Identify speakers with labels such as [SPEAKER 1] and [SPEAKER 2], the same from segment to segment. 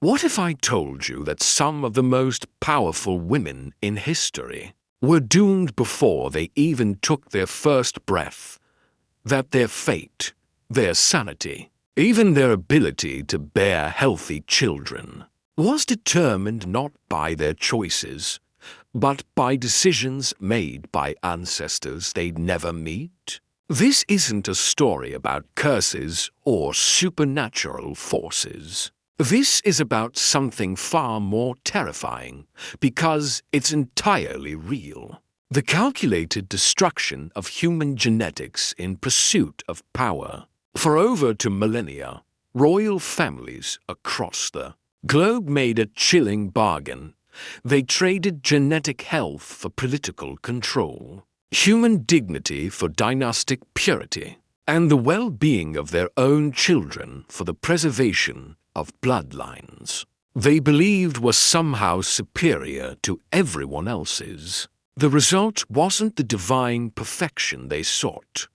[SPEAKER 1] What if I told you that some of the most powerful women in history were doomed before they even took their first breath? That their fate, their sanity, even their ability to bear healthy children, was determined not by their choices, but by decisions made by ancestors they'd never meet? This isn't a story about curses or supernatural forces. This is about something far more terrifying, because it's entirely real. The calculated destruction of human genetics in pursuit of power. For over 2 millennia, royal families across the globe made a chilling bargain. They traded genetic health for political control, human dignity for dynastic purity, and the well-being of their own children for the preservation of bloodlines they believed were somehow superior to everyone else's. The result wasn't the divine perfection they sought.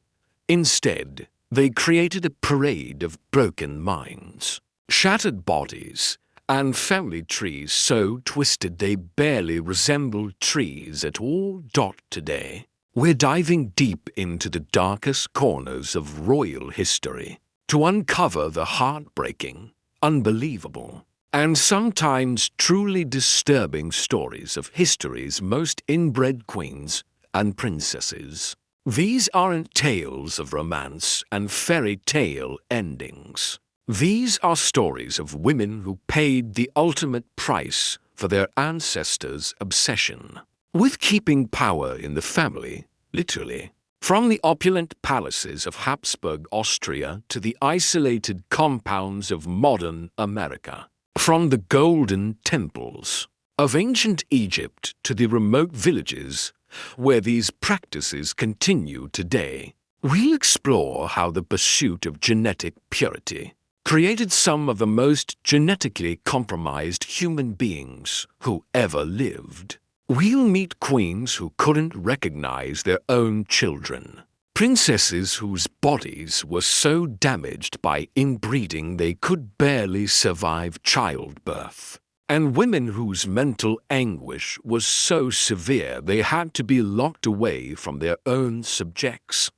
[SPEAKER 1] Instead, they created a parade of broken minds, shattered bodies, and family trees so twisted they barely resembled trees at all. Today, we're diving deep into the darkest corners of royal history to uncover the heartbreaking, unbelievable, and sometimes truly disturbing stories of history's most inbred queens and princesses. These aren't tales of romance and fairy tale endings. These are stories of women who paid the ultimate price for their ancestors' obsession with keeping power in the family, literally. From the opulent palaces of Habsburg Austria to the isolated compounds of modern America, from the golden temples of ancient Egypt to the remote villages where these practices continue today, we'll explore how the pursuit of genetic purity created some of the most genetically compromised human beings who ever lived. We'll meet queens who couldn't recognize their own children, princesses whose bodies were so damaged by inbreeding they could barely survive childbirth, and women whose mental anguish was so severe they had to be locked away from their own subjects.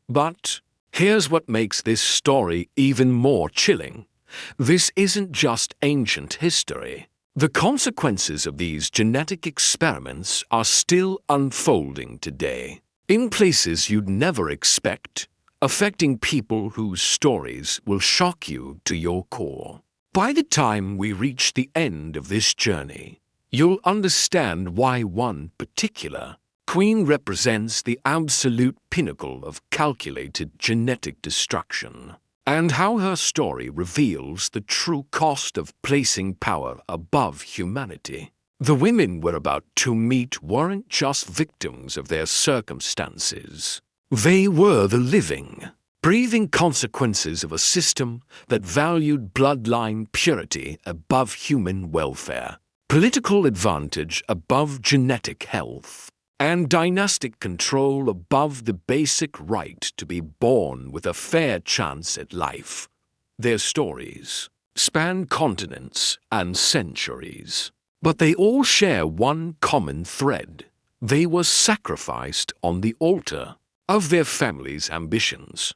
[SPEAKER 1] But here's what makes this story even more chilling. This isn't just ancient history. The consequences of these genetic experiments are still unfolding today, in places you'd never expect, affecting people whose stories will shock you to your core. By the time we reach the end of this journey, you'll understand why one particular queen represents the absolute pinnacle of calculated genetic destruction, and how her story reveals the true cost of placing power above humanity. The women we're about to meet weren't just victims of their circumstances. They were the living, breathing consequences of a system that valued bloodline purity above human welfare, political advantage above genetic health, and dynastic control above the basic right to be born with a fair chance at life. Their stories span continents and centuries, but they all share one common thread. They were sacrificed on the altar of their family's ambitions.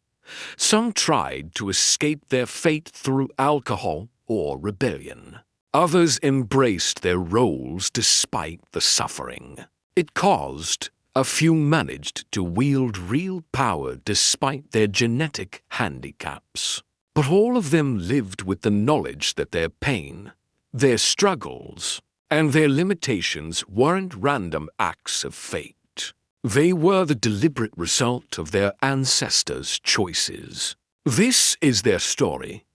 [SPEAKER 1] Some tried to escape their fate through alcohol or rebellion. Others embraced their roles despite the suffering it caused. A few managed to wield real power despite their genetic handicaps. But all of them lived with the knowledge that their pain, their struggles, and their limitations weren't random acts of fate. They were the deliberate result of their ancestors' choices. This is their story.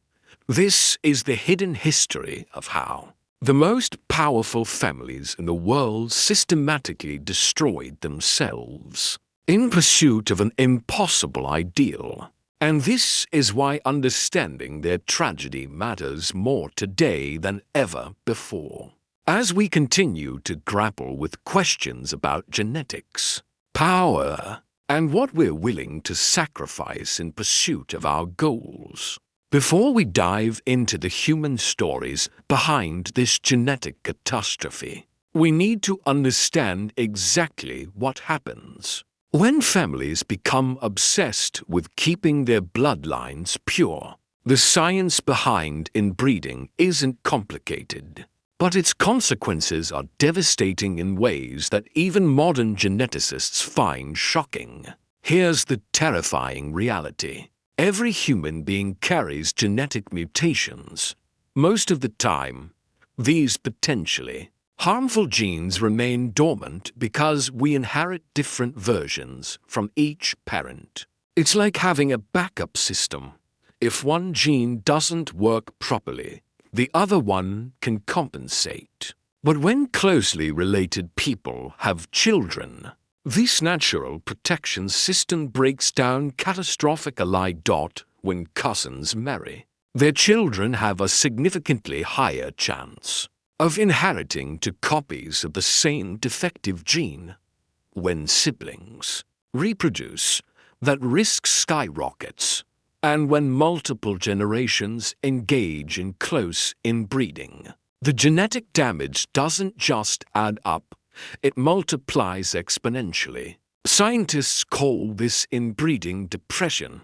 [SPEAKER 1] This is the hidden history of how the most powerful families in the world systematically destroyed themselves in pursuit of an impossible ideal. And this is why understanding their tragedy matters more today than ever before. As we continue to grapple with questions about genetics, power, and what we're willing to sacrifice in pursuit of our goals, Before we dive into the human stories behind this genetic catastrophe, we need to understand exactly what happens when families become obsessed with keeping their bloodlines pure. The science behind inbreeding isn't complicated, but its consequences are devastating in ways that even modern geneticists find shocking. Here's the terrifying reality. Every human being carries genetic mutations. Most of the time, these potentially harmful genes remain dormant because we inherit different versions from each parent. It's like having a backup system. If one gene doesn't work properly, the other one can compensate. But when closely related people have children, this natural protection system breaks down catastrophically. When cousins marry, their children have a significantly higher chance of inheriting two copies of the same defective gene. When siblings reproduce, that risk skyrockets. And when multiple generations engage in close inbreeding, the genetic damage doesn't just add up, it multiplies exponentially. Scientists call this inbreeding depression,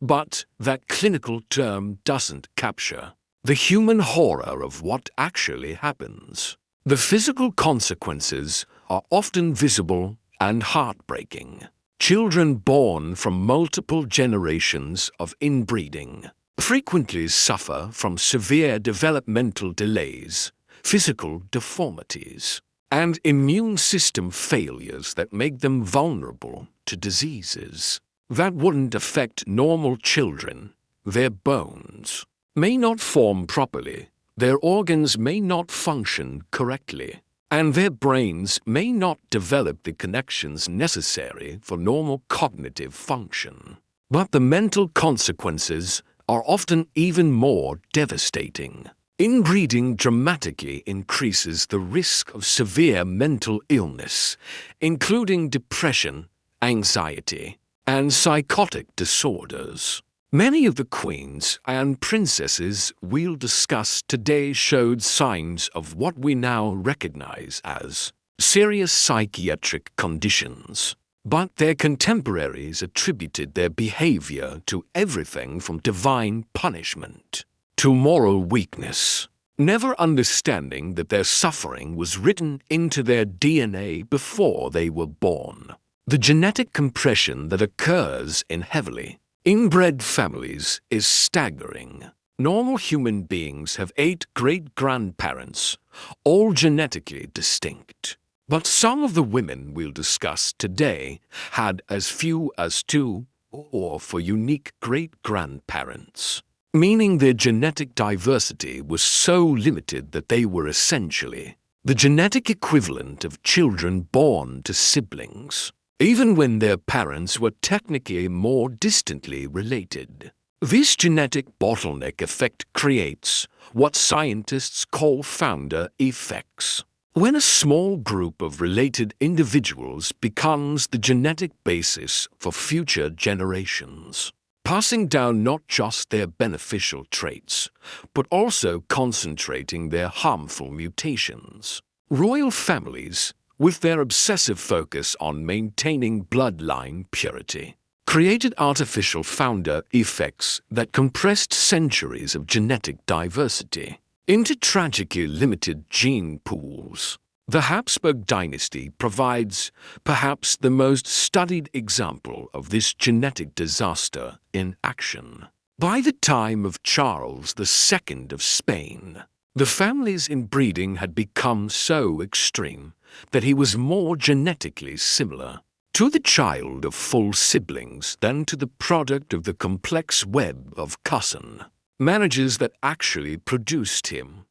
[SPEAKER 1] but that clinical term doesn't capture the human horror of what actually happens. The physical consequences are often visible and heartbreaking. Children born from multiple generations of inbreeding frequently suffer from severe developmental delays, physical deformities, and immune system failures that make them vulnerable to diseases that wouldn't affect normal children. Their bones may not form properly, their organs may not function correctly, and their brains may not develop the connections necessary for normal cognitive function. But the mental consequences are often even more devastating. Inbreeding dramatically increases the risk of severe mental illness, including depression, anxiety, and psychotic disorders. Many of the queens and princesses we'll discuss today showed signs of what we now recognize as serious psychiatric conditions, but their contemporaries attributed their behavior to everything from divine punishment to moral weakness, never understanding that their suffering was written into their DNA before they were born. The genetic compression that occurs in heavily inbred families is staggering. Normal human beings have 8 great-grandparents, all genetically distinct. But some of the women we'll discuss today had as few as 2 or 4 unique great-grandparents, meaning their genetic diversity was so limited that they were essentially the genetic equivalent of children born to siblings, even when their parents were technically more distantly related. This genetic bottleneck effect creates what scientists call founder effects. When a small group of related individuals becomes the genetic basis for future generations, passing down not just their beneficial traits, but also concentrating their harmful mutations. Royal families, with their obsessive focus on maintaining bloodline purity, created artificial founder effects that compressed centuries of genetic diversity into tragically limited gene pools. The Habsburg dynasty provides perhaps the most studied example of this genetic disaster in action. By the time of Charles II of Spain, the family's inbreeding had become so extreme that he was more genetically similar to the child of full siblings than to the product of the complex web of cousin marriages that actually produced him.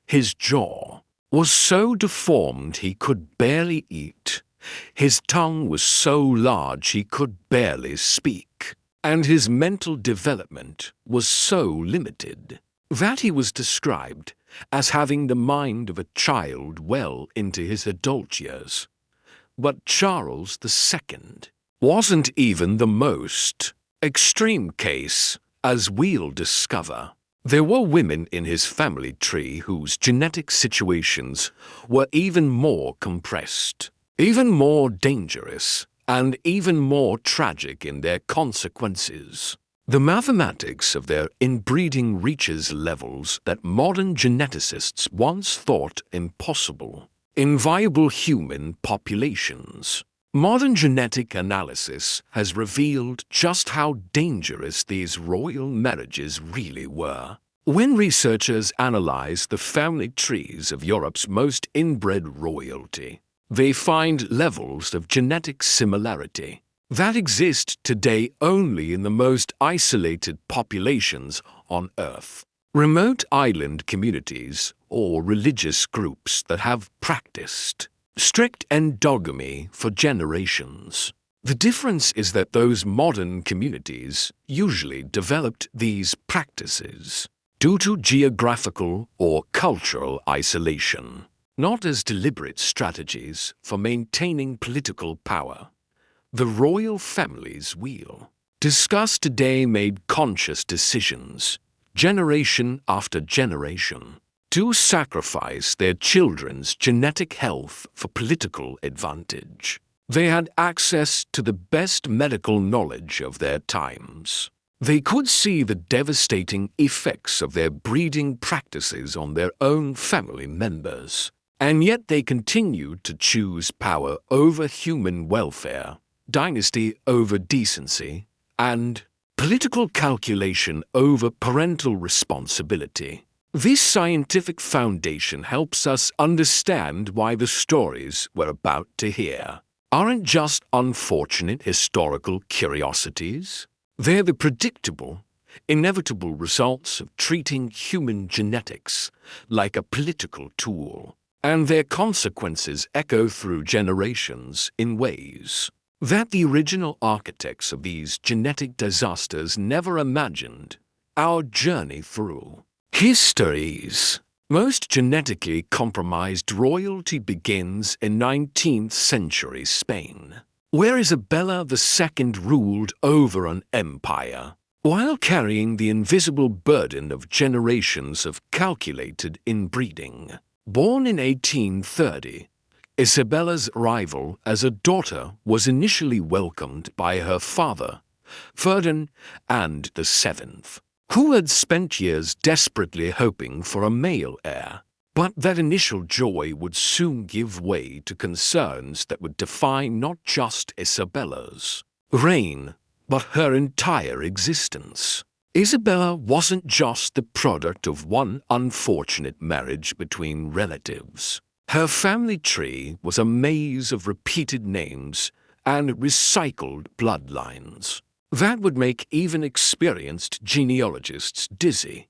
[SPEAKER 1] His jaw was so deformed he could barely eat, his tongue was so large he could barely speak, and his mental development was so limited that he was described as having the mind of a child well into his adult years. But Charles II wasn't even the most extreme case, as we'll discover. There were women in his family tree whose genetic situations were even more compressed, even more dangerous, and even more tragic in their consequences. The mathematics of their inbreeding reaches levels that modern geneticists once thought impossible. Inviable human populations. Modern genetic analysis has revealed just how dangerous these royal marriages really were. When researchers analyze the family trees of Europe's most inbred royalty, they find levels of genetic similarity that exist today only in the most isolated populations on Earth. Remote island communities or religious groups that have practiced strict endogamy for generations. The difference is that those modern communities usually developed these practices due to geographical or cultural isolation, not as deliberate strategies for maintaining political power. The royal families we'll discuss today made conscious decisions, generation after generation, to sacrifice their children's genetic health for political advantage. They had access to the best medical knowledge of their times. They could see the devastating effects of their breeding practices on their own family members, and yet they continued to choose power over human welfare, dynasty over decency, and political calculation over parental responsibility. This scientific foundation helps us understand why the stories we're about to hear aren't just unfortunate historical curiosities. They're the predictable, inevitable results of treating human genetics like a political tool, and their consequences echo through generations in ways that the original architects of these genetic disasters never imagined. Our journey through histories. Most genetically compromised royalty begins in 19th century Spain, where Isabella II ruled over an empire, while carrying the invisible burden of generations of calculated inbreeding. Born in 1830, Isabella's arrival as a daughter was initially welcomed by her father, Ferdinand VII, who had spent years desperately hoping for a male heir. But that initial joy would soon give way to concerns that would define not just Isabella's reign, but her entire existence. Isabella wasn't just the product of one unfortunate marriage between relatives. Her family tree was a maze of repeated names and recycled bloodlines that would make even experienced genealogists dizzy.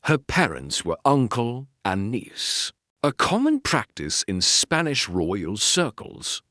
[SPEAKER 1] Her parents were uncle and niece, a common practice in Spanish royal circles,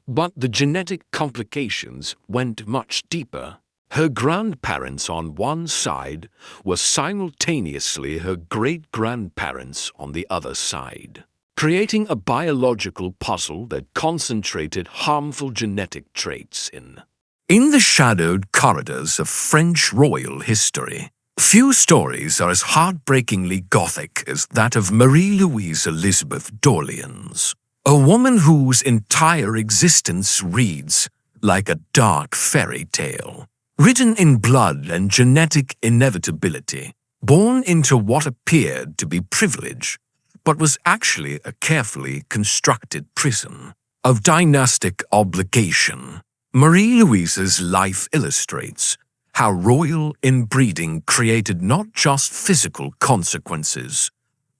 [SPEAKER 1] but the genetic complications went much deeper. Her grandparents on one side were simultaneously her great-grandparents on the other side, creating a biological puzzle that concentrated harmful genetic traits in the shadowed corridors of French royal history. Few stories are as heartbreakingly Gothic as that of Marie-Louise Elizabeth d'Orléans, a woman whose entire existence reads like a dark fairy tale, written in blood and genetic inevitability, born into what appeared to be privilege, but was actually a carefully constructed prison of dynastic obligation. Marie-Louise's life illustrates how royal inbreeding created not just physical consequences,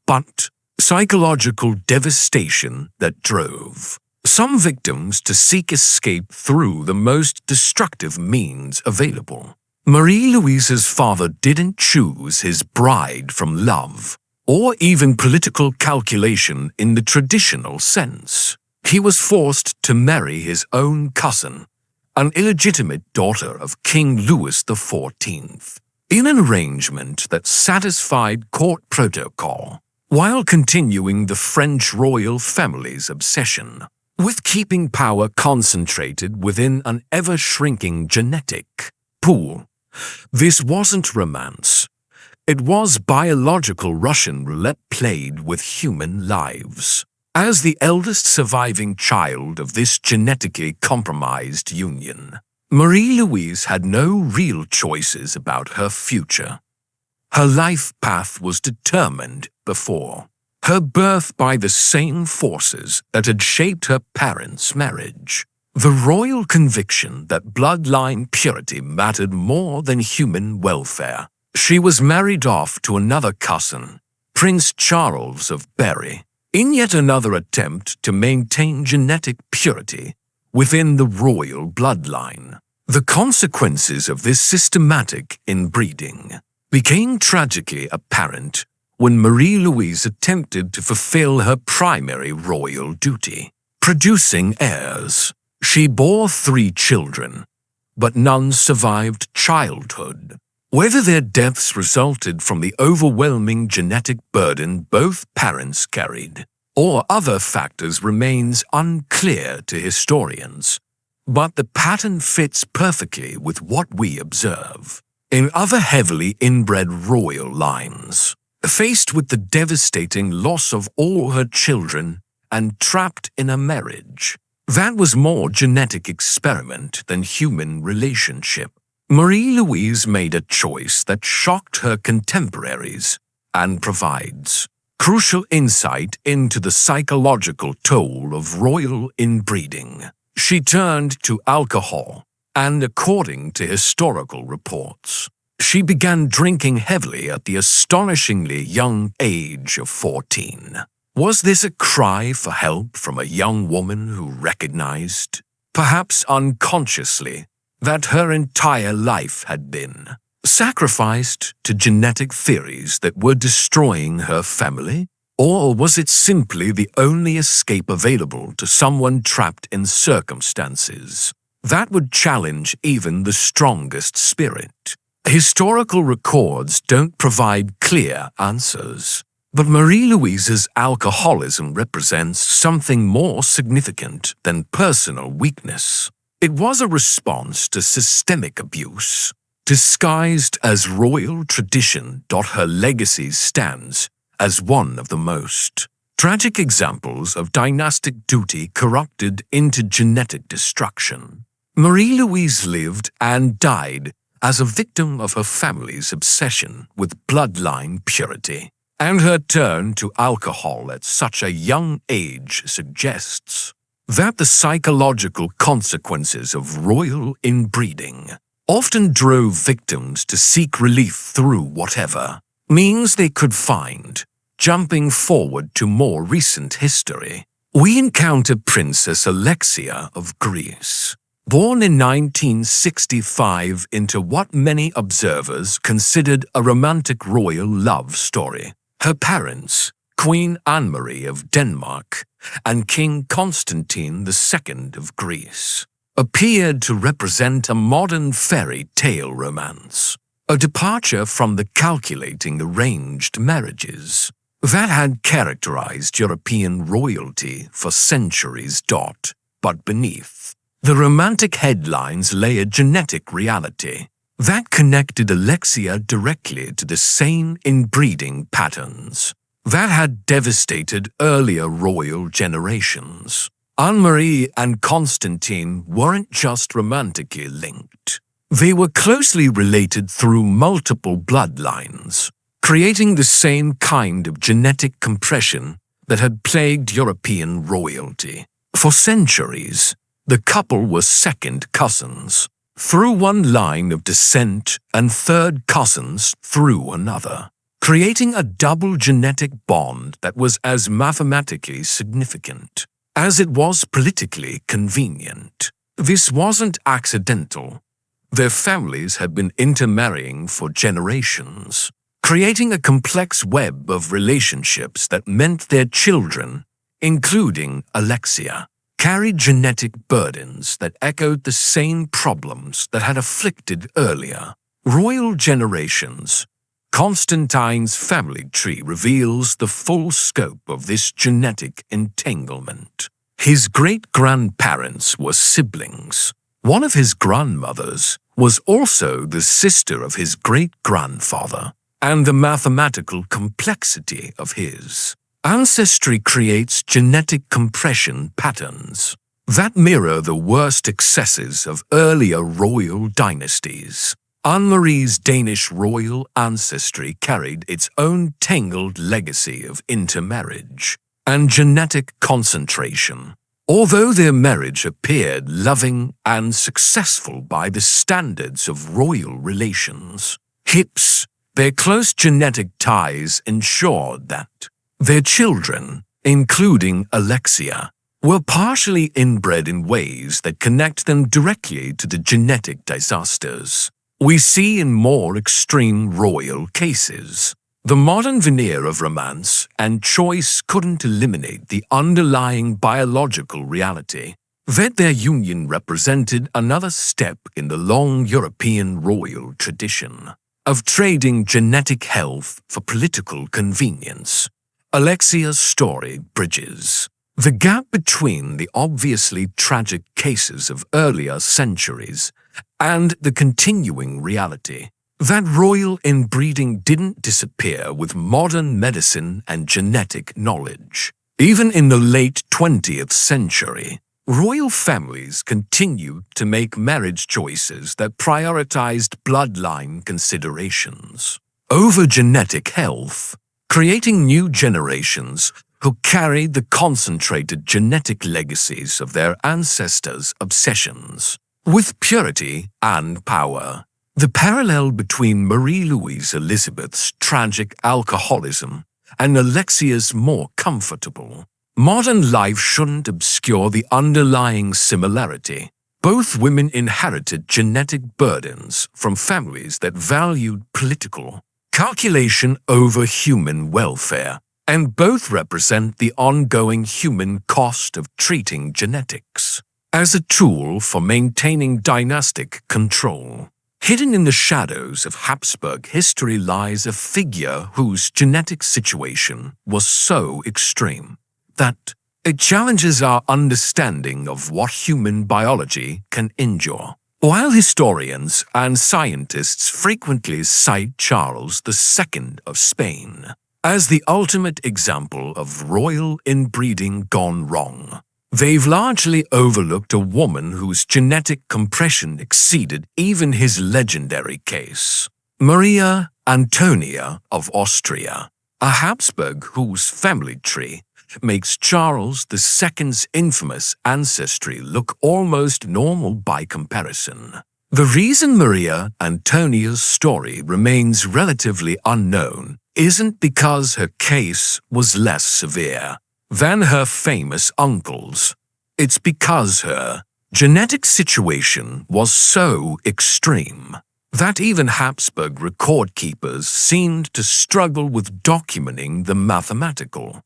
[SPEAKER 1] but psychological devastation that drove some victims to seek escape through the most destructive means available. Marie-Louise's father didn't choose his bride from love, or even political calculation in the traditional sense. He was forced to marry his own cousin, an illegitimate daughter of King Louis XIV, in an arrangement that satisfied court protocol, while continuing the French royal family's obsession with keeping power concentrated within an ever-shrinking genetic pool. This wasn't romance. It was biological Russian roulette played with human lives. As the eldest surviving child of this genetically compromised union, Marie-Louise had no real choices about her future. Her life path was determined before her birth by the same forces that had shaped her parents' marriage. The royal conviction that bloodline purity mattered more than human welfare. She was married off to another cousin, Prince Charles of Berry, in yet another attempt to maintain genetic purity within the royal bloodline. The consequences of this systematic inbreeding became tragically apparent when Marie-Louise attempted to fulfill her primary royal duty, producing heirs. She bore 3 children, but none survived childhood. Whether their deaths resulted from the overwhelming genetic burden both parents carried, or other factors remains unclear to historians. But the pattern fits perfectly with what we observe in other heavily inbred royal lines. Faced with the devastating loss of all her children and trapped in a marriage that was more genetic experiment than human relationship, Marie-Louise made a choice that shocked her contemporaries and provides crucial insight into the psychological toll of royal inbreeding. She turned to alcohol, and according to historical reports, she began drinking heavily at the astonishingly young age of 14. Was this a cry for help from a young woman who recognized, perhaps unconsciously, that her entire life had been sacrificed to genetic theories that were destroying her family? Or was it simply the only escape available to someone trapped in circumstances that would challenge even the strongest spirit? Historical records don't provide clear answers, but Marie-Louise's alcoholism represents something more significant than personal weakness. It was a response to systemic abuse, disguised as royal tradition. Her legacy stands as one of the most tragic examples of dynastic duty corrupted into genetic destruction. Marie-Louise lived and died as a victim of her family's obsession with bloodline purity, and her turn to alcohol at such a young age suggests that the psychological consequences of royal inbreeding often drove victims to seek relief through whatever means they could find. Jumping forward to more recent history, we encounter Princess Alexia of Greece. Born in 1965 into what many observers considered a romantic royal love story, her parents, Queen Anne-Marie of Denmark and King Constantine II of Greece, appeared to represent a modern fairy tale romance, a departure from the calculating arranged marriages that had characterized European royalty for centuries. But beneath the romantic headlines lay a genetic reality that connected Alexia directly to the same inbreeding patterns that had devastated earlier royal generations. Anne-Marie and Constantine weren't just romantically linked. They were closely related through multiple bloodlines, creating the same kind of genetic compression that had plagued European royalty. For centuries, the couple were second cousins through one line of descent and third cousins through another, creating a double genetic bond that was as mathematically significant as it was politically convenient. This wasn't accidental. Their families had been intermarrying for generations, creating a complex web of relationships that meant their children, including Alexia, carried genetic burdens that echoed the same problems that had afflicted earlier royal generations. Constantine's family tree reveals the full scope of this genetic entanglement. His great-grandparents were siblings, One of his grandmothers was also the sister of his great-grandfather, and the mathematical complexity of his ancestry creates genetic compression patterns that mirror the worst excesses of earlier royal dynasties. Anne-Marie's Danish royal ancestry carried its own tangled legacy of intermarriage and genetic concentration. Although their marriage appeared loving and successful by the standards of royal relations, their close genetic ties ensured that their children, including Alexia, were partially inbred in ways that connect them directly to the genetic disasters we see in more extreme royal cases. The modern veneer of romance and choice couldn't eliminate the underlying biological reality that their union represented another step in the long European royal tradition of trading genetic health for political convenience. Alexia's story bridges the gap between the obviously tragic cases of earlier centuries and the continuing reality that royal inbreeding didn't disappear with modern medicine and genetic knowledge. Even in the late 20th century, royal families continued to make marriage choices that prioritized bloodline considerations over genetic health, creating new generations who carried the concentrated genetic legacies of their ancestors' obsessions with purity and power. The parallel between Marie-Louise Elizabeth's tragic alcoholism and Alexia's more comfortable modern life shouldn't obscure the underlying similarity. Both women inherited genetic burdens from families that valued political calculation over human welfare, and both represent the ongoing human cost of treating genetics as a tool for maintaining dynastic control. Hidden in the shadows of Habsburg history lies a figure whose genetic situation was so extreme that it challenges our understanding of what human biology can endure. While historians and scientists frequently cite Charles II of Spain as the ultimate example of royal inbreeding gone wrong, they've largely overlooked a woman whose genetic compression exceeded even his legendary case. Maria Antonia of Austria, a Habsburg whose family tree makes Charles II's infamous ancestry look almost normal by comparison. The reason Maria Antonia's story remains relatively unknown isn't because her case was less severe than her famous uncle's. It's because her genetic situation was so extreme that even Habsburg record keepers seemed to struggle with documenting the mathematical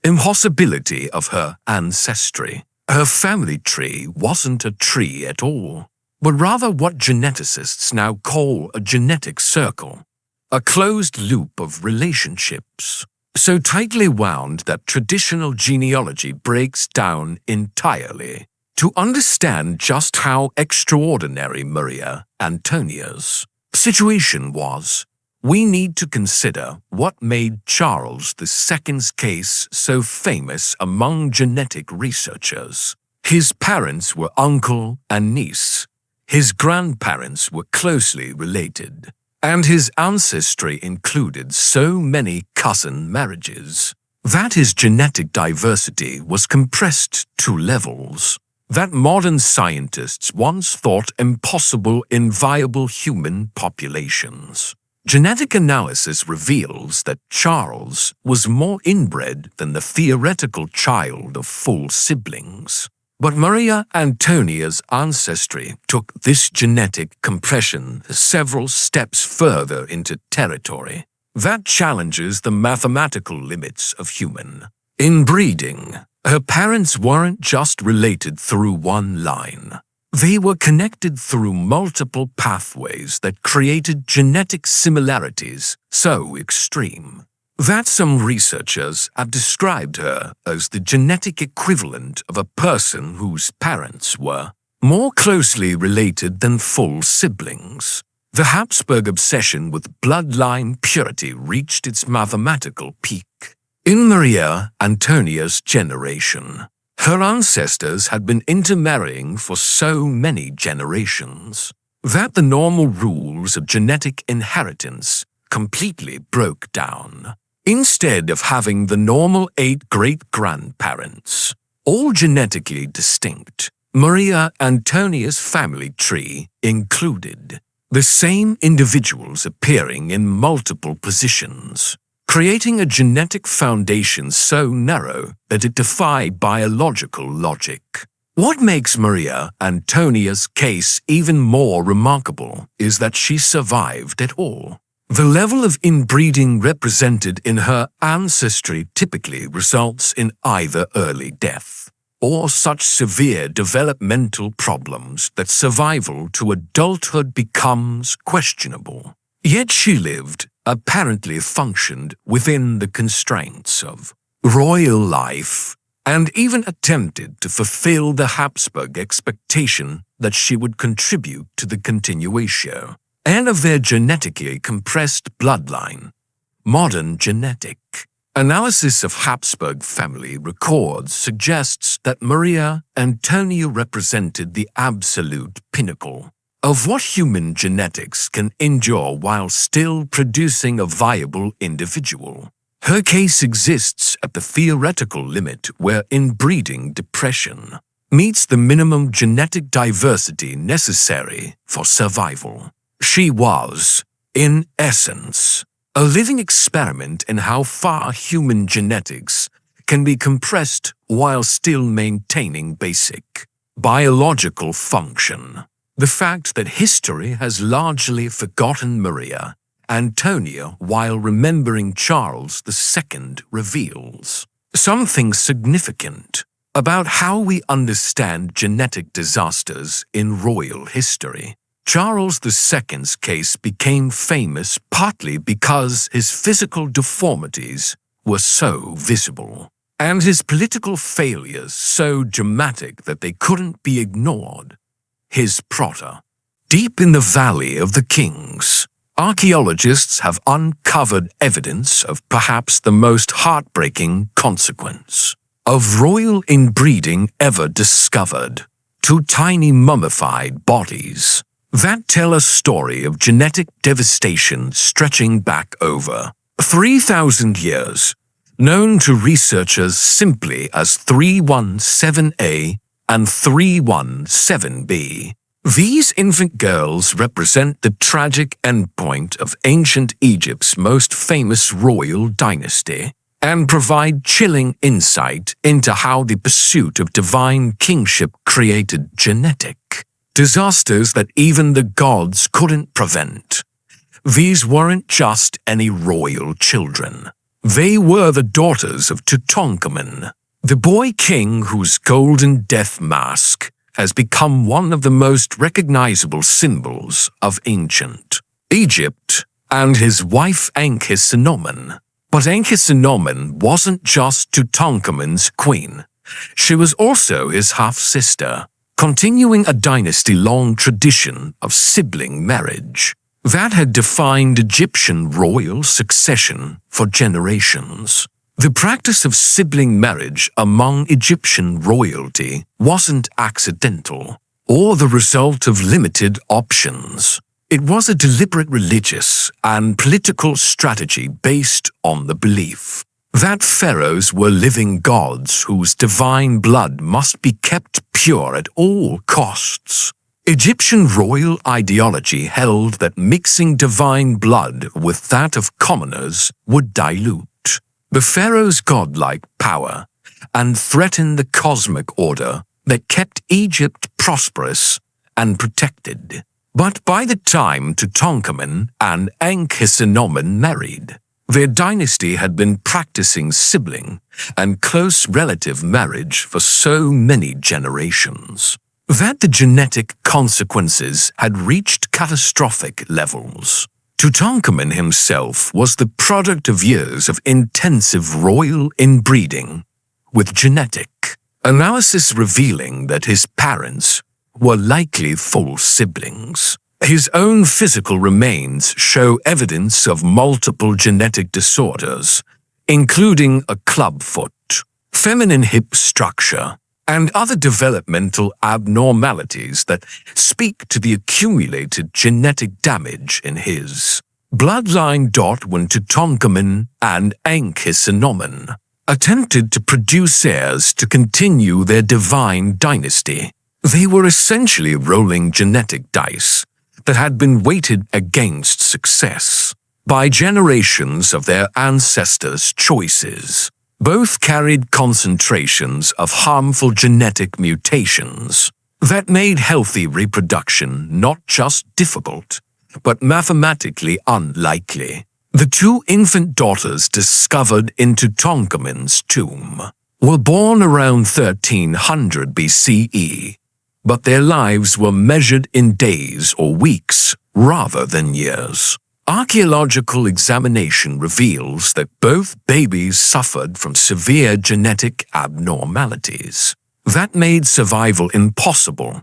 [SPEAKER 1] impossibility of her ancestry. Her family tree wasn't a tree at all, but rather what geneticists now call a genetic circle, a closed loop of relationships so tightly wound that traditional genealogy breaks down entirely. To understand just how extraordinary Maria Antonia's situation was, we need to consider what made Charles II's case so famous among genetic researchers. His parents were uncle and niece. His grandparents were closely related, and his ancestry included so many cousin marriages that his genetic diversity was compressed to levels that modern scientists once thought impossible in viable human populations. Genetic analysis reveals that Charles was more inbred than the theoretical child of full siblings. But Maria Antonia's ancestry took this genetic compression several steps further into territory that challenges the mathematical limits of human inbreeding. Her parents weren't just related through one line. They were connected through multiple pathways that created genetic similarities so extreme that some researchers have described her as the genetic equivalent of a person whose parents were more closely related than full siblings. The Habsburg obsession with bloodline purity reached its mathematical peak. In Maria Antonia's generation, her ancestors had been intermarrying for so many generations that the normal rules of genetic inheritance completely broke down. Instead of having the normal 8 great-grandparents, all genetically distinct, Maria Antonia's family tree included the same individuals appearing in multiple positions, creating a genetic foundation so narrow that it defied biological logic. What makes Maria Antonia's case even more remarkable is that she survived at all. The level of inbreeding represented in her ancestry typically results in either early death or such severe developmental problems that survival to adulthood becomes questionable. Yet she lived, apparently functioned within the constraints of royal life, and even attempted to fulfill the Habsburg expectation that she would contribute to the continuation and of their genetically compressed bloodline. Modern genetic analysis of Habsburg family records suggests that Maria Antonia represented the absolute pinnacle of what human genetics can endure while still producing a viable individual. Her case exists at the theoretical limit where inbreeding depression meets the minimum genetic diversity necessary for survival. She was, in essence, a living experiment in how far human genetics can be compressed while still maintaining basic biological function. The fact that history has largely forgotten Maria Antonia while remembering Charles II reveals something significant about how we understand genetic disasters in royal history. Charles II's case became famous partly because his physical deformities were so visible, and his political failures so dramatic that they couldn't be ignored. His Protter. Deep in the Valley of the Kings, archaeologists have uncovered evidence of perhaps the most heartbreaking consequence of royal inbreeding ever discovered: 2 tiny mummified bodies that tell a story of genetic devastation stretching back over 3,000 years, known to researchers simply as 317A and 317B. These infant girls represent the tragic endpoint of ancient Egypt's most famous royal dynasty and provide chilling insight into how the pursuit of divine kingship created genetic disasters that even the gods couldn't prevent. These weren't just any royal children. They were the daughters of Tutankhamun, the boy king whose golden death mask has become one of the most recognizable symbols of ancient Egypt, and his wife Ankhesenomon. But Ankhesenomon wasn't just Tutankhamun's queen. She was also his half-sister, continuing a dynasty-long tradition of sibling marriage that had defined Egyptian royal succession for generations. The practice of sibling marriage among Egyptian royalty wasn't accidental or the result of limited options. It was a deliberate religious and political strategy based on the belief that pharaohs were living gods whose divine blood must be kept pure at all costs. Egyptian royal ideology held that mixing divine blood with that of commoners would dilute the pharaoh's godlike power and threaten the cosmic order that kept Egypt prosperous and protected. But by the time Tutankhamun and Ankhesenomon married, their dynasty had been practicing sibling and close relative marriage for so many generations that the genetic consequences had reached catastrophic levels. Tutankhamun himself was the product of years of intensive royal inbreeding, with genetic analysis revealing that his parents were likely full siblings. His own physical remains show evidence of multiple genetic disorders, including a clubfoot, feminine hip structure, and other developmental abnormalities that speak to the accumulated genetic damage in his bloodline. When Tutankhamun and Enki-Senomon attempted to produce heirs to continue their divine dynasty, they were essentially rolling genetic dice that had been weighted against success by generations of their ancestors' choices. Both carried concentrations of harmful genetic mutations that made healthy reproduction not just difficult, but mathematically unlikely. The two infant daughters discovered in Tutankhamun's tomb were born around 1300 BCE, but their lives were measured in days or weeks rather than years. Archaeological examination reveals that both babies suffered from severe genetic abnormalities that made survival impossible.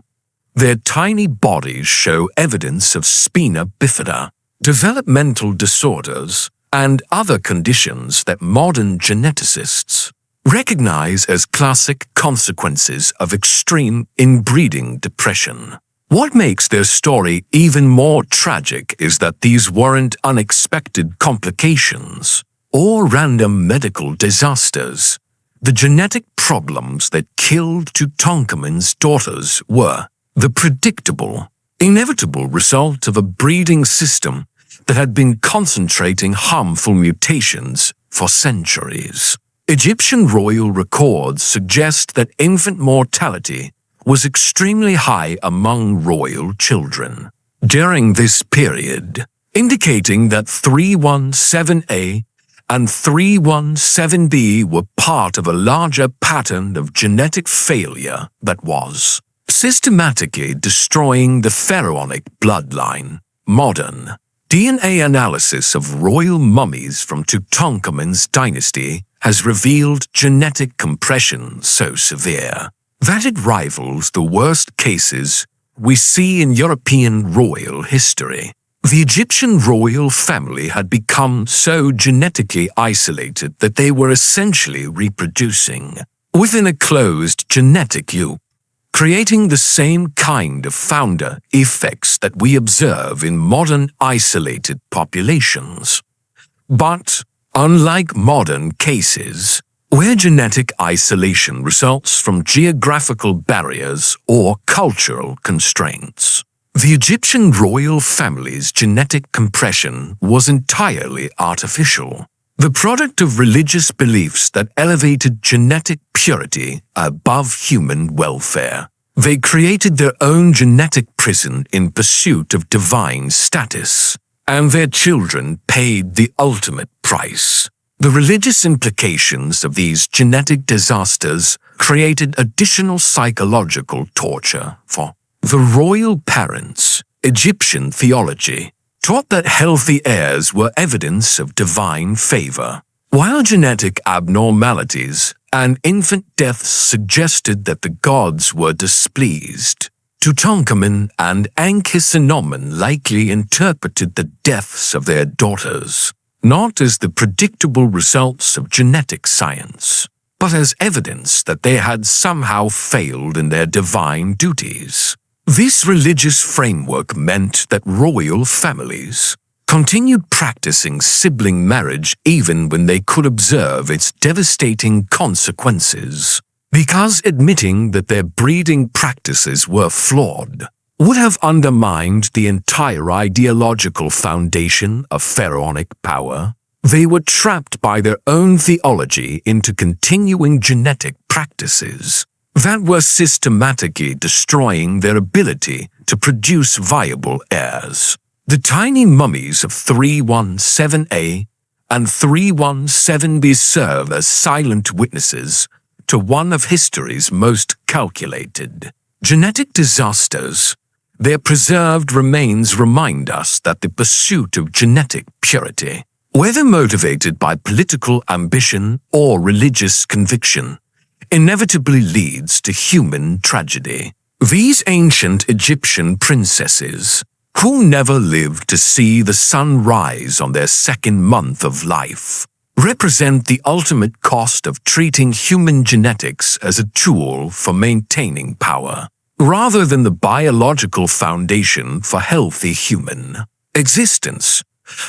[SPEAKER 1] Their tiny bodies show evidence of spina bifida, developmental disorders, and other conditions that modern geneticists recognize as classic consequences of extreme inbreeding depression. What makes their story even more tragic is that these weren't unexpected complications or random medical disasters. The genetic problems that killed Tutankhamun's daughters were the predictable, inevitable result of a breeding system that had been concentrating harmful mutations for centuries. Egyptian royal records suggest that infant mortality was extremely high among royal children during this period, indicating that 317A and 317B were part of a larger pattern of genetic failure that was systematically destroying the pharaonic bloodline. Modern DNA analysis of royal mummies from Tutankhamun's dynasty has revealed genetic compression so severe that it rivals the worst cases we see in European royal history. The Egyptian royal family had become so genetically isolated that they were essentially reproducing within a closed genetic loop, creating the same kind of founder effects that we observe in modern isolated populations. But unlike modern cases, where genetic isolation results from geographical barriers or cultural constraints, the Egyptian royal family's genetic compression was entirely artificial, the product of religious beliefs that elevated genetic purity above human welfare. They created their own genetic prison in pursuit of divine status, and their children paid the ultimate price. The religious implications of these genetic disasters created additional psychological torture for the royal parents. Egyptian theology taught that healthy heirs were evidence of divine favor, while genetic abnormalities and infant deaths suggested that the gods were displeased. Tutankhamun and Enki-Senomon likely interpreted the deaths of their daughters not as the predictable results of genetic science, but as evidence that they had somehow failed in their divine duties. This religious framework meant that royal families continued practicing sibling marriage even when they could observe its devastating consequences, because admitting that their breeding practices were flawed would have undermined the entire ideological foundation of pharaonic power. They were trapped by their own theology into continuing genetic practices that were systematically destroying their ability to produce viable heirs. The tiny mummies of 317A and 317B serve as silent witnesses to one of history's most calculated genetic disasters. Their preserved remains remind us that the pursuit of genetic purity, whether motivated by political ambition or religious conviction, inevitably leads to human tragedy. These ancient Egyptian princesses, who never lived to see the sun rise on their second month of life, represent the ultimate cost of treating human genetics as a tool for maintaining power, rather than the biological foundation for healthy human existence.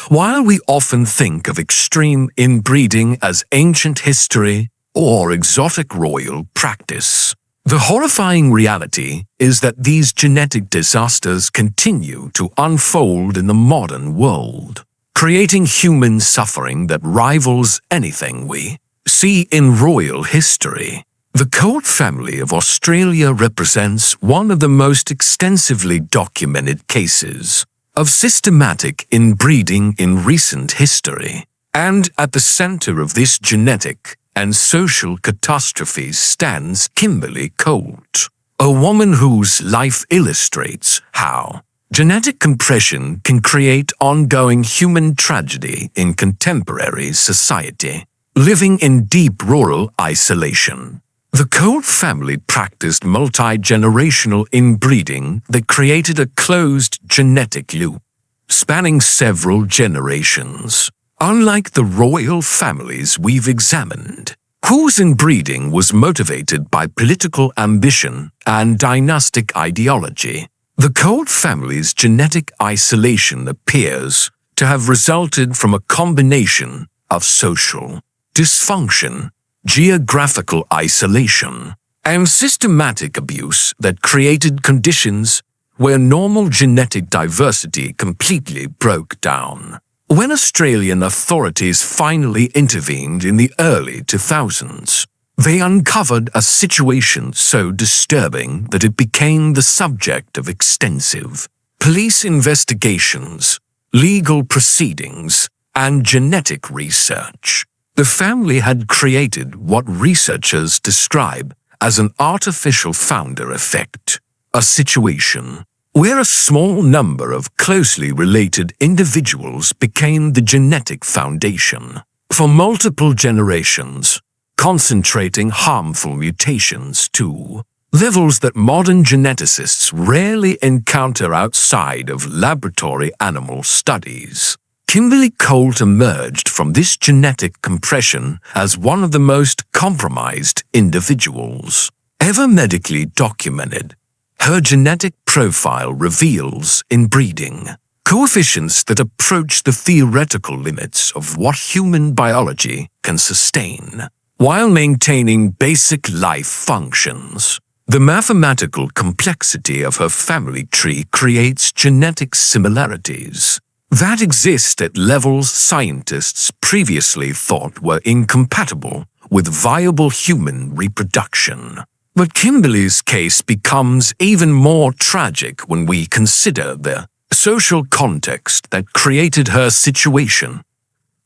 [SPEAKER 1] While we often think of extreme inbreeding as ancient history or exotic royal practice, the horrifying reality is that these genetic disasters continue to unfold in the modern world, creating human suffering that rivals anything we see in royal history. The court family of Australia represents one of the most extensively documented cases of systematic inbreeding in recent history. And at the center of this genetic and social catastrophe stands Kimberly Colt, a woman whose life illustrates how genetic compression can create ongoing human tragedy in contemporary society. Living in deep rural isolation, the Colt family practiced multi-generational inbreeding that created a closed genetic loop, spanning several generations. Unlike the royal families we've examined, whose inbreeding was motivated by political ambition and dynastic ideology, the Colt family's genetic isolation appears to have resulted from a combination of social dysfunction, geographical isolation, and systematic abuse that created conditions where normal genetic diversity completely broke down. When Australian authorities finally intervened in the early 2000s, they uncovered a situation so disturbing that it became the subject of extensive police investigations, legal proceedings, and genetic research. The family had created what researchers describe as an artificial founder effect, a situation where a small number of closely related individuals became the genetic foundation for multiple generations, concentrating harmful mutations to levels that modern geneticists rarely encounter outside of laboratory animal studies. Kimberly Colt emerged from this genetic compression as one of the most compromised individuals ever medically documented. Her genetic profile reveals inbreeding coefficients that approach the theoretical limits of what human biology can sustain, while maintaining basic life functions. The mathematical complexity of her family tree creates genetic similarities that exist at levels scientists previously thought were incompatible with viable human reproduction. But Kimberly's case becomes even more tragic when we consider the social context that created her situation.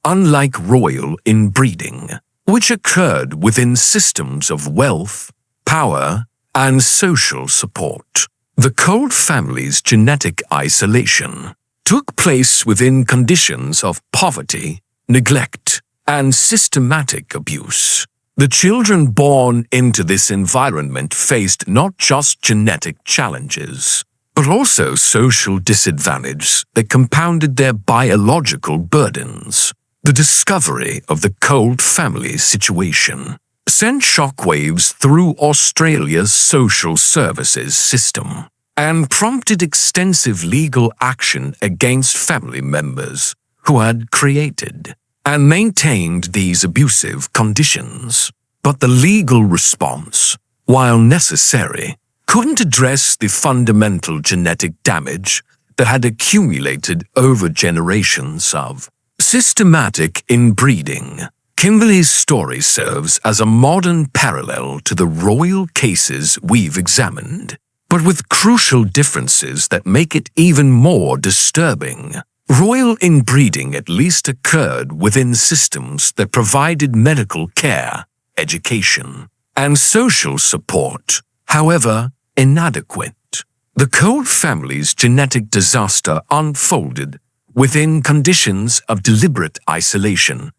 [SPEAKER 1] Unlike royal inbreeding, which occurred within systems of wealth, power, and social support, the Colt family's genetic isolation took place within conditions of poverty, neglect, and systematic abuse. The children born into this environment faced not just genetic challenges, but also social disadvantage that compounded their biological burdens. The discovery of the Colt family situation sent shockwaves through Australia's social services system and prompted extensive legal action against family members who had created and maintained these abusive conditions. But the legal response, while necessary, couldn't address the fundamental genetic damage that had accumulated over generations of systematic inbreeding. Kimberly's story serves as a modern parallel to the royal cases we've examined, but with crucial differences that make it even more disturbing. Royal inbreeding at least occurred within systems that provided medical care, education, and social support, however inadequate. The Colt family's genetic disaster unfolded within conditions of deliberate isolation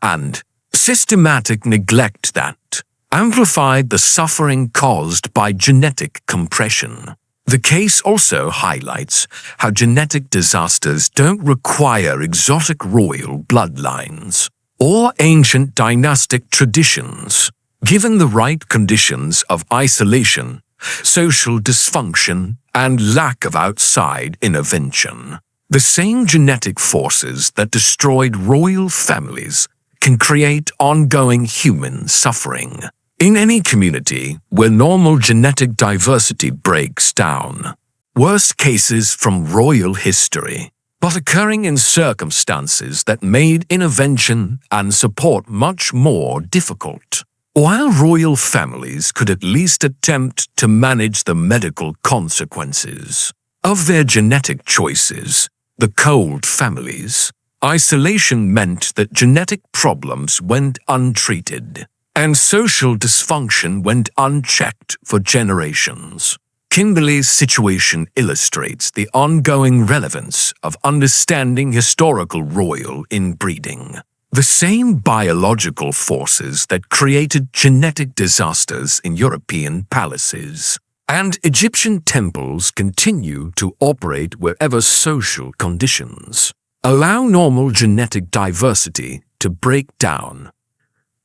[SPEAKER 1] and systematic neglect that, amplified the suffering caused by genetic compression. The case also highlights how genetic disasters don't require exotic royal bloodlines or ancient dynastic traditions. Given the right conditions of isolation, social dysfunction, and lack of outside intervention, the same genetic forces that destroyed royal families can create ongoing human suffering. In any community where normal genetic diversity breaks down, worst cases from royal history, but occurring in circumstances that made intervention and support much more difficult. While royal families could at least attempt to manage the medical consequences of their genetic choices, the cold families, isolation meant that genetic problems went untreated, and social dysfunction went unchecked for generations. Kimberly's situation illustrates the ongoing relevance of understanding historical royal inbreeding. The same biological forces that created genetic disasters in European palaces and Egyptian temples continue to operate wherever social conditions allow normal genetic diversity to break down.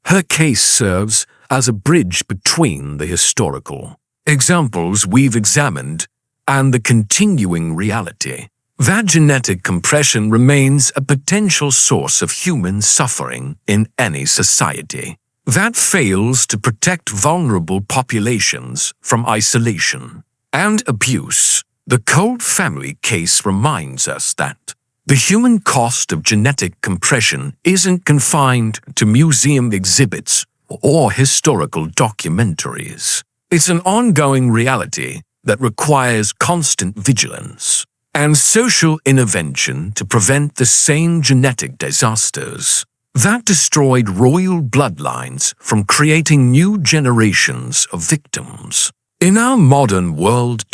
[SPEAKER 1] Her case serves as a bridge between the historical examples we've examined and the continuing reality that genetic compression remains a potential source of human suffering in any society that fails to protect vulnerable populations from isolation and abuse. The Cold family case reminds us that the human cost of genetic compression isn't confined to museum exhibits or historical documentaries. It's an ongoing reality that requires constant vigilance and social intervention to prevent the same genetic disasters that destroyed royal bloodlines from creating new generations of victims. In our modern world,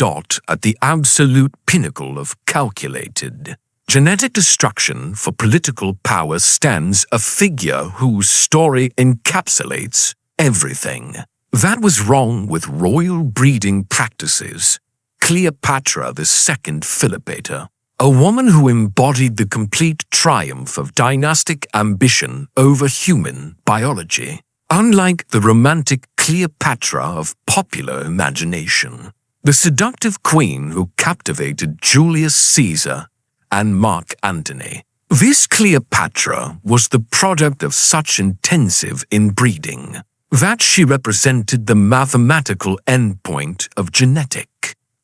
[SPEAKER 1] at the absolute pinnacle of calculated genetic destruction for political power stands a figure whose story encapsulates everything that was wrong with royal breeding practices. Cleopatra II Philippa, a woman who embodied the complete triumph of dynastic ambition over human biology. Unlike the romantic Cleopatra of popular imagination, the seductive queen who captivated Julius Caesar and Mark Antony, this Cleopatra was the product of such intensive inbreeding that she represented the mathematical endpoint of genetic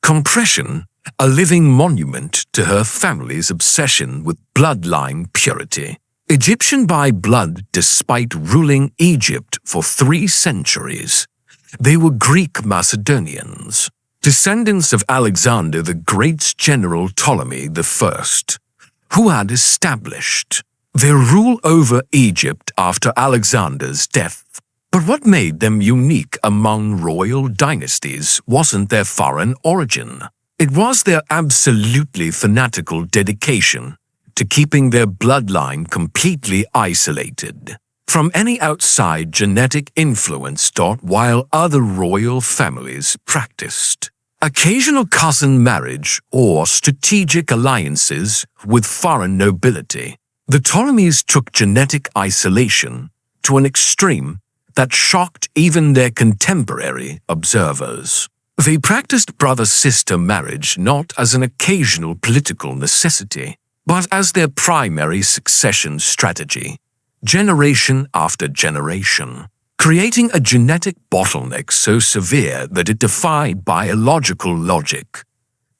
[SPEAKER 1] compression, a living monument to her family's obsession with bloodline purity. Egyptian by blood despite ruling Egypt for 3 centuries, they were Greek Macedonians, descendants of Alexander the Great's general Ptolemy I, who had established their rule over Egypt after Alexander's death. But what made them unique among royal dynasties wasn't their foreign origin. It was their absolutely fanatical dedication to keeping their bloodline completely isolated from any outside genetic influence. While other royal families practiced occasional cousin marriage or strategic alliances with foreign nobility, the Ptolemies took genetic isolation to an extreme that shocked even their contemporary observers. They practiced brother-sister marriage not as an occasional political necessity, but as their primary succession strategy, generation after generation, creating a genetic bottleneck so severe that it defied biological logic.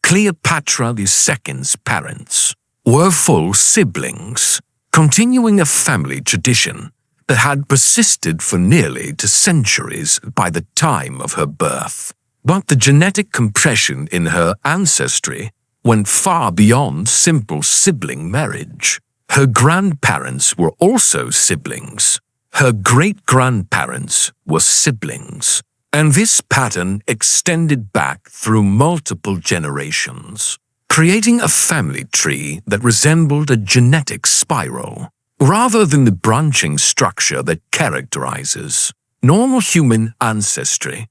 [SPEAKER 1] Cleopatra II's parents were full siblings, continuing a family tradition that had persisted for nearly 2 centuries by the time of her birth. But the genetic compression in her ancestry went far beyond simple sibling marriage. Her grandparents were also siblings. Her great-grandparents were siblings. And this pattern extended back through multiple generations, creating a family tree that resembled a genetic spiral, rather than the branching structure that characterizes normal human ancestry.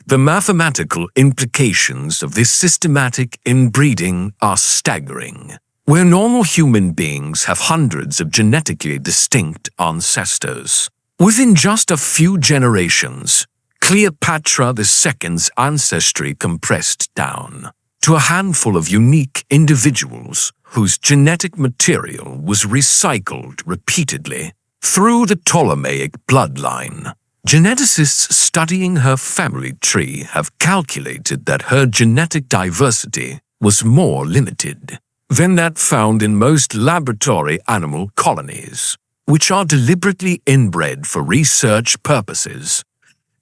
[SPEAKER 1] The mathematical implications of this systematic inbreeding are staggering. Where normal human beings have hundreds of genetically distinct ancestors, within just a few generations, Cleopatra II's ancestry compressed down to a handful of unique individuals whose genetic material was recycled repeatedly through the Ptolemaic bloodline. Geneticists studying her family tree have calculated that her genetic diversity was more limited than that found in most laboratory animal colonies, which are deliberately inbred for research purposes.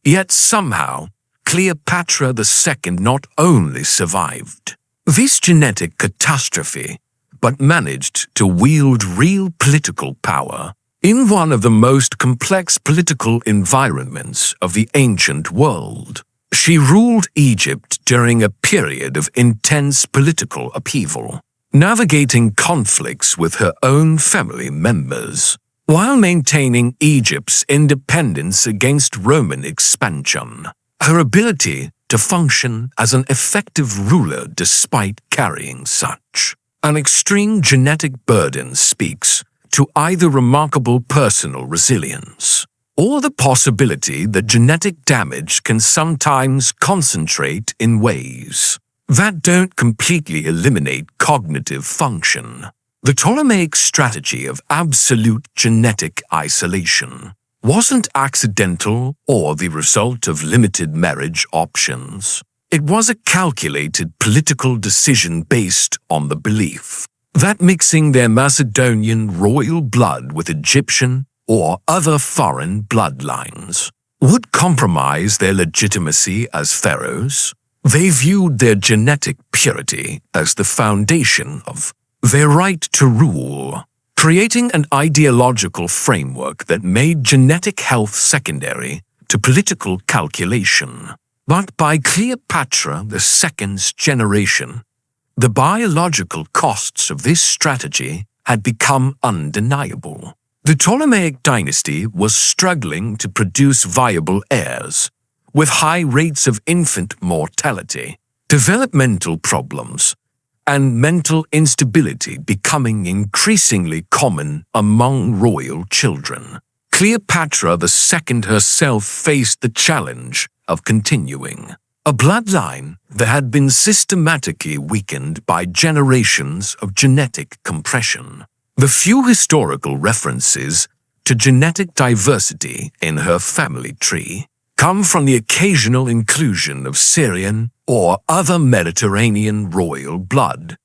[SPEAKER 1] Yet somehow, Cleopatra II not only survived this genetic catastrophe, but managed to wield real political power in one of the most complex political environments of the ancient world. She ruled Egypt during a period of intense political upheaval, navigating conflicts with her own family members, while maintaining Egypt's independence against Roman expansion. Her ability to function as an effective ruler despite carrying such an extreme genetic burden speaks to either remarkable personal resilience or the possibility that genetic damage can sometimes concentrate in ways that don't completely eliminate cognitive function. The Ptolemaic strategy of absolute genetic isolation wasn't accidental or the result of limited marriage options. It was a calculated political decision based on the belief that mixing their Macedonian royal blood with Egyptian or other foreign bloodlines would compromise their legitimacy as pharaohs. They viewed their genetic purity as the foundation of their right to rule, creating an ideological framework that made genetic health secondary to political calculation. But by Cleopatra II's generation, the biological costs of this strategy had become undeniable. The Ptolemaic dynasty was struggling to produce viable heirs, with high rates of infant mortality, developmental problems, and mental instability becoming increasingly common among royal children. Cleopatra II herself faced the challenge of continuing a bloodline that had been systematically weakened by generations of genetic compression. The few historical references to genetic diversity in her family tree come from the occasional inclusion of Syrian or other Mediterranean royal blood.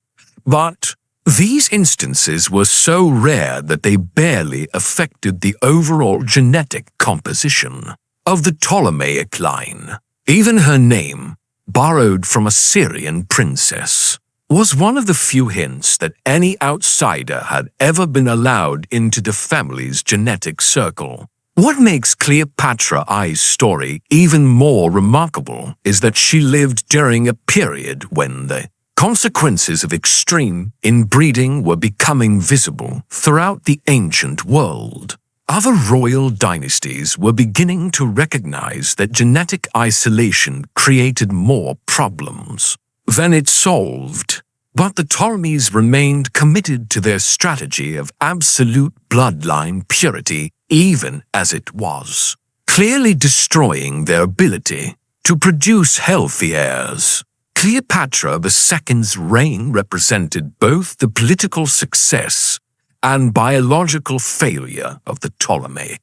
[SPEAKER 1] But these instances were so rare that they barely affected the overall genetic composition of the Ptolemaic line. Even her name, borrowed from a Syrian princess, was one of the few hints that any outsider had ever been allowed into the family's genetic circle. What makes Cleopatra I's story even more remarkable is that she lived during a period when the consequences of extreme inbreeding were becoming visible throughout the ancient world. Other royal dynasties were beginning to recognize that genetic isolation created more problems than it solved, but the Ptolemies remained committed to their strategy of absolute bloodline purity even as it was, clearly destroying their ability to produce healthy heirs. Cleopatra II's reign represented both the political success and biological failure of the Ptolemaic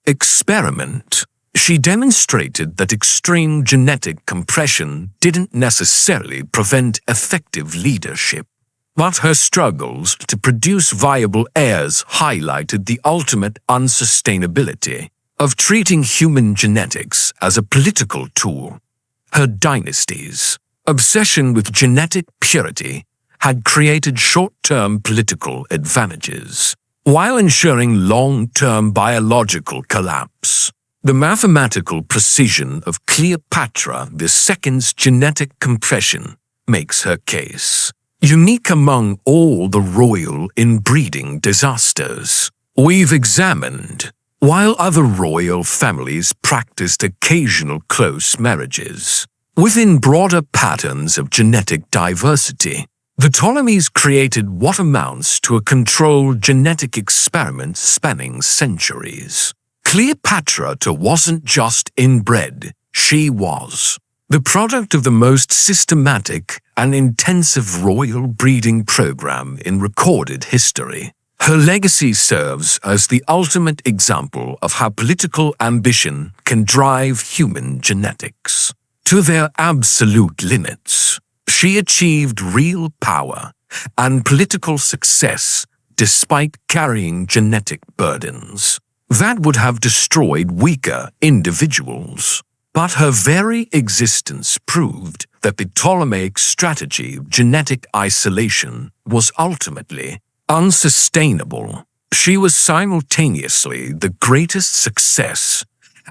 [SPEAKER 1] experiment. She demonstrated that extreme genetic compression didn't necessarily prevent effective leadership, but her struggles to produce viable heirs highlighted the ultimate unsustainability of treating human genetics as a political tool. Her dynasty's obsession with genetic purity had created short-term political advantages, while ensuring long-term biological collapse. The mathematical precision of Cleopatra II's genetic compression makes her case unique among all the royal inbreeding disasters we've examined. while other royal families practiced occasional close marriages. Within broader patterns of genetic diversity, the Ptolemies created what amounts to a controlled genetic experiment spanning centuries. Cleopatra wasn't just inbred, she was the product of the most systematic and intensive royal breeding program in recorded history. Her legacy serves as the ultimate example of how political ambition can drive human genetics to their absolute limits. She achieved real power and political success despite carrying genetic burdens that would have destroyed weaker individuals. But her very existence proved that the Ptolemaic strategy of genetic isolation was ultimately unsustainable. She was simultaneously the greatest success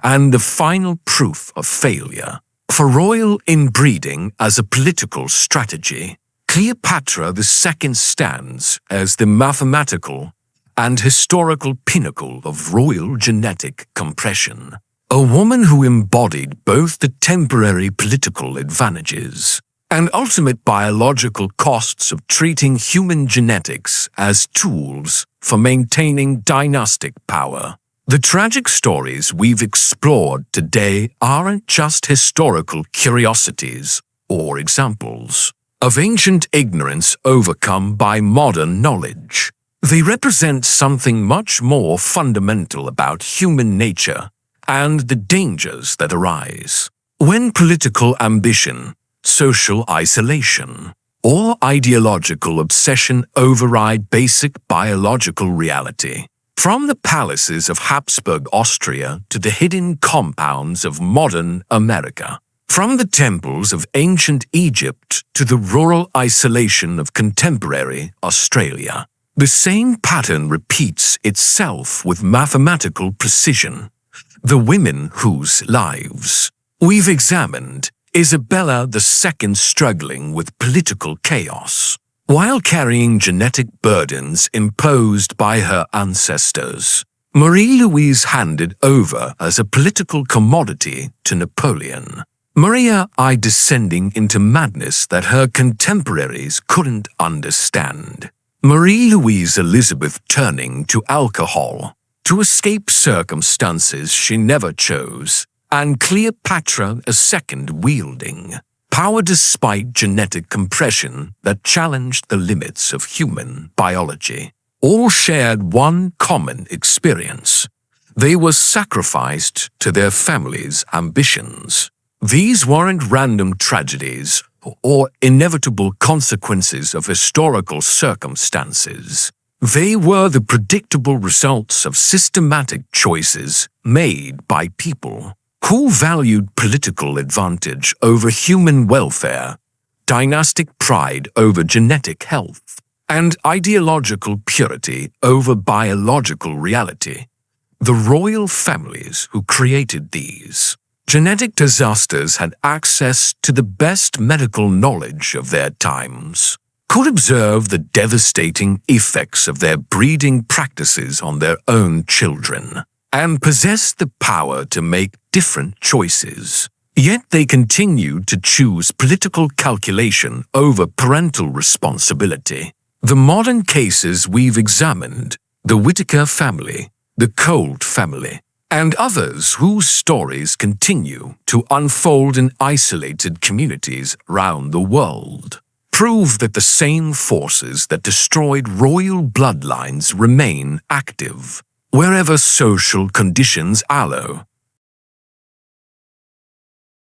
[SPEAKER 1] and the final proof of failure. For royal inbreeding as a political strategy, Cleopatra II stands as the mathematical and historical pinnacle of royal genetic compression. A woman who embodied both the temporary political advantages and ultimate biological costs of treating human genetics as tools for maintaining dynastic power. The tragic stories we've explored today aren't just historical curiosities or examples of ancient ignorance overcome by modern knowledge. They represent something much more fundamental about human nature and the dangers that arise when political ambition, social isolation, or ideological obsession override basic biological reality. From the palaces of Habsburg Austria to the hidden compounds of modern America, from the temples of ancient Egypt to the rural isolation of contemporary Australia, the same pattern repeats itself with mathematical precision. The women whose lives we've examined, Isabella II struggling with political chaos, while carrying genetic burdens imposed by her ancestors. Marie-Louise handed over as a political commodity to Napoleon. Maria I descending into madness that her contemporaries couldn't understand. Marie-Louise Elizabeth turning to alcohol to escape circumstances she never chose, and Cleopatra II wielding power despite genetic compression that challenged the limits of human biology. All shared one common experience. They were sacrificed to their families' ambitions. These weren't random tragedies or inevitable consequences of historical circumstances. They were the predictable results of systematic choices made by people who valued political advantage over human welfare, dynastic pride over genetic health, and ideological purity over biological reality. The royal families who created these genetic disasters had access to the best medical knowledge of their times, could observe the devastating effects of their breeding practices on their own children, and possessed the power to make different choices. Yet they continued to choose political calculation over parental responsibility. The modern cases we've examined, the Whittaker family, the Colt family, and others whose stories continue to unfold in isolated communities around the world, prove that the same forces that destroyed royal bloodlines remain active wherever social conditions allow.